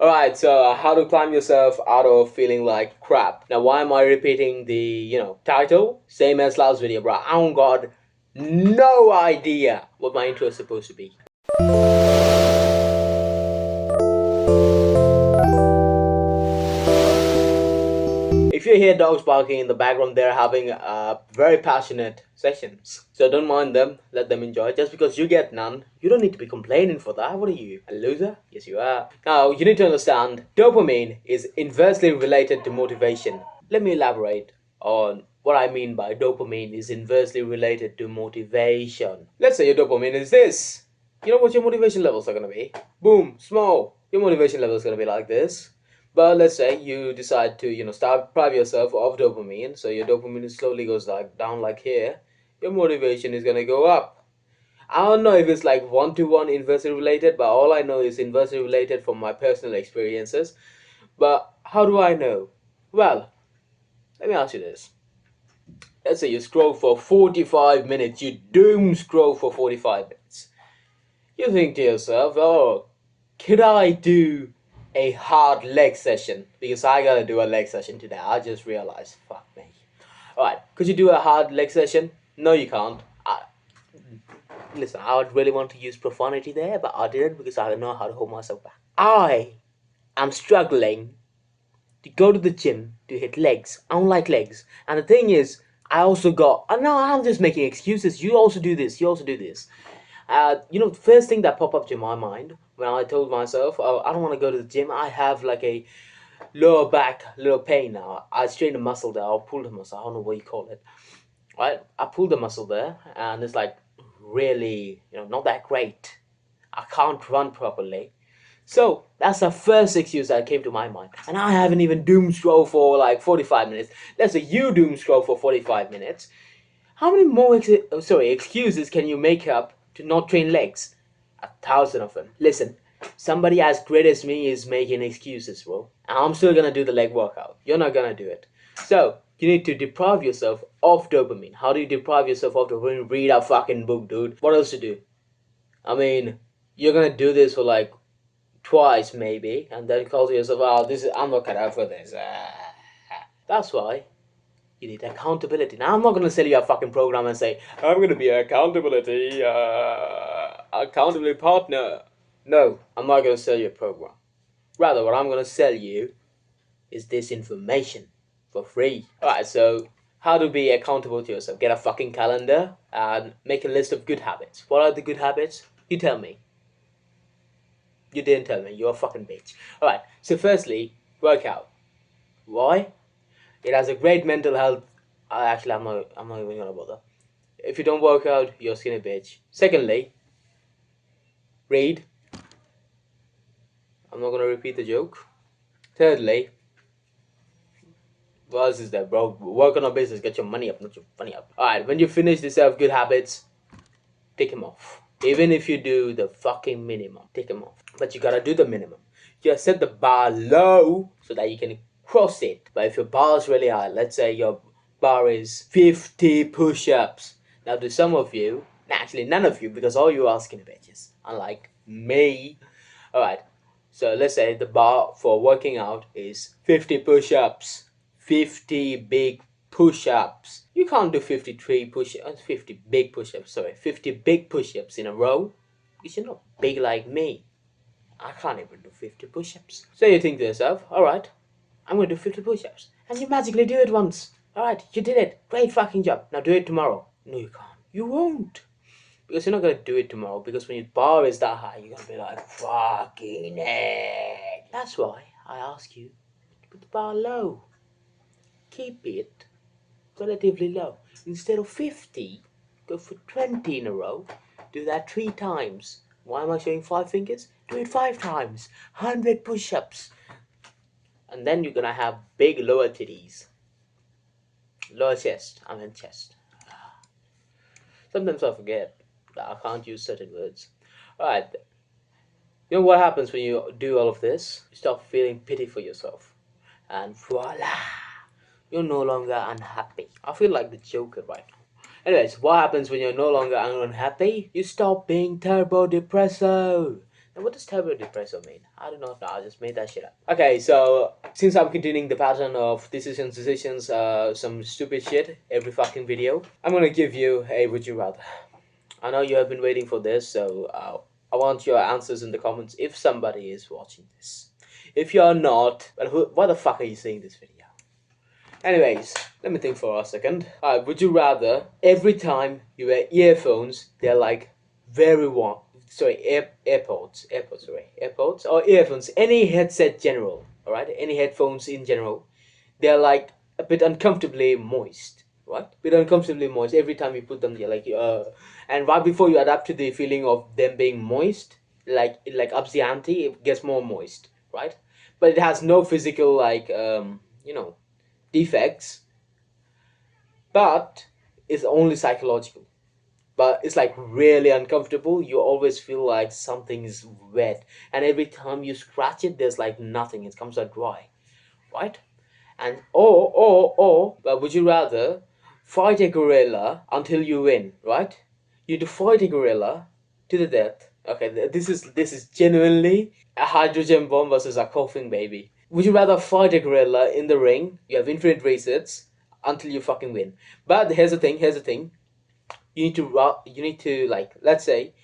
Alright, so how to climb yourself out of feeling like crap. Now, why am I repeating the, title? Same as last video, bro. I don't got no idea what my intro is supposed to be. If you hear dogs barking in the background, they're having very passionate sessions. So don't mind them, let them enjoy. Just because you get none, you don't need to be complaining for that. What are you, a loser? Yes, you are. Now, you need to understand dopamine is inversely related to motivation. Let me elaborate on what I mean by dopamine is inversely related to motivation. Let's say your dopamine is this. You know what your motivation levels are going to be? Boom, small. Your motivation level is going to be like this. But let's say you decide to, start deprive yourself of dopamine, so your dopamine slowly goes like down like here. Your motivation is gonna go up. I don't know if it's like one-to-one inversely related, but all I know is inversely related from my personal experiences. But how do I know? Well, let me ask you this. Let's say you scroll for 45 minutes, you doom scroll for 45 minutes. You think to yourself, oh, could I do a hard leg session? Because I gotta do a leg session today. I just realized, fuck me. Alright, could you do a hard leg session? No, you can't. Listen, I would really want to use profanity there, but I didn't because I don't know how to hold myself back. I am struggling to go to the gym to hit legs. I don't like legs. And the thing is, I also got. No, I'm just making excuses. You also do this. You also do this. The first thing that popped up to my mind when I told myself, oh, I don't want to go to the gym. I have like a lower back little pain now. I strained a muscle there. I pulled a muscle. I don't know what you call it. Right? I pulled the muscle there, and it's like really, not that great. I can't run properly. So that's the first excuse that came to my mind. And I haven't even doom scroll for like 45 minutes. Let's say you doom scroll for 45 minutes. How many more excuses can you make up to not train legs? 1,000 of them. Listen, somebody as great as me is making excuses, bro. And I'm still gonna do the leg workout. You're not gonna do it. So you need to deprive yourself of dopamine. How do you deprive yourself of dopamine? Read a fucking book, dude. What else to do? I mean, you're gonna do this for like twice maybe, and then call to yourself, "Oh, I'm not cut out for this." That's why you need accountability. Now, I'm not gonna sell you a fucking program and say I'm gonna be an accountability partner. No, I'm not gonna sell you a program. Rather, what I'm gonna sell you is this information for free. Alright, so how to be accountable to yourself? Get a fucking calendar and make a list of good habits. What are the good habits? You tell me. You didn't tell me. You're a fucking bitch. Alright, so firstly, workout. Why? It has a great mental health. Actually, I'm not even gonna bother. If you don't work out, you're a skinny bitch. Secondly, read. I'm not gonna repeat the joke. Thirdly, what else is there, bro? Work on a business, get your money up, not your money up. Alright, when you finish the self good habits, take them off. Even if you do the fucking minimum, take them off. But you gotta do the minimum. You gotta set the bar low so that you can cross it. But if your bar is really high, let's say your bar is 50 push-ups. Now to some of you, actually none of you, because all you are skinny bitches, unlike me. Alright, so let's say the bar for working out is 50 push-ups. 50 big push-ups. You can't do 53 push-ups, 50 big push-ups, 50 big push-ups in a row. Because you're not big like me. I can't even do 50 push-ups. So you think to yourself, alright, I'm going to do 50 push-ups. And you magically do it once. Alright, you did it. Great fucking job. Now do it tomorrow. No, you can't. You won't. Because you're not going to do it tomorrow. Because when your bar is that high, you're going to be like, fucking heck. That's why I ask you to put the bar low. Keep it relatively low. Instead of 50, go for 20 in a row. Do that 3 times. Why am I showing 5 fingers? Do it 5 times. 100 push-ups. And then you're gonna have big lower titties. Lower chest. I mean chest. Sometimes I forget that I can't use certain words. Alright. You know what happens when you do all of this? You start feeling pity for yourself. And voila! You're no longer unhappy. I feel like the Joker right now. Anyways, what happens when you're no longer unhappy? You stop being turbo depresso. Now, what does turbo depressor mean? I do not know. I just made that shit up. Okay, so since I'm continuing the pattern of decisions, some stupid shit every fucking video, I'm gonna give you a would you rather. I know you have been waiting for this, so I want your answers in the comments if somebody is watching this. If you're not, well, why the fuck are you seeing this video? Anyways, let me think for a second. Would you rather every time you wear earphones, they're like very warm? Sorry, AirPods or earphones, any headset general, all right, any headphones in general, they're like a bit uncomfortably moist, right? Bit uncomfortably moist every time you put them there, like and right before you adapt to the feeling of them being moist, like it like ups the ante, it gets more moist, right? But it has no physical like defects, but it's only psychological. But it's like really uncomfortable. You always feel like something is wet, and every time you scratch it, there's like nothing. It comes out dry, right? And but would you rather fight a gorilla until you win, right? You need to fight a gorilla to the death. Okay, this is genuinely a hydrogen bomb versus a coughing baby. Would you rather fight a gorilla in the ring? You have infinite resets until you fucking win. But here's the thing. Here's the thing. You need to like let's say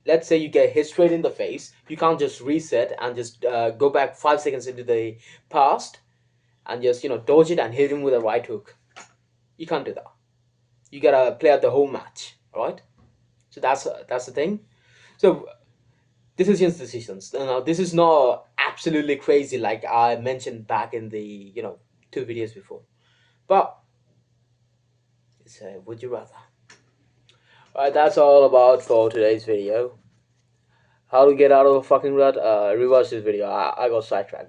you get hit straight in the face. You can't just reset and just go back 5 seconds into the past and just dodge it and hit him with a right hook. You can't do that. You gotta play out the whole match, all right? So that's the thing. So decisions, decisions. Now this is not absolutely crazy like I mentioned back in the 2 videos before, but it's a would you rather. Alright, that's all about for today's video. How to get out of a fucking rut? Reverse this video. I got sidetracked.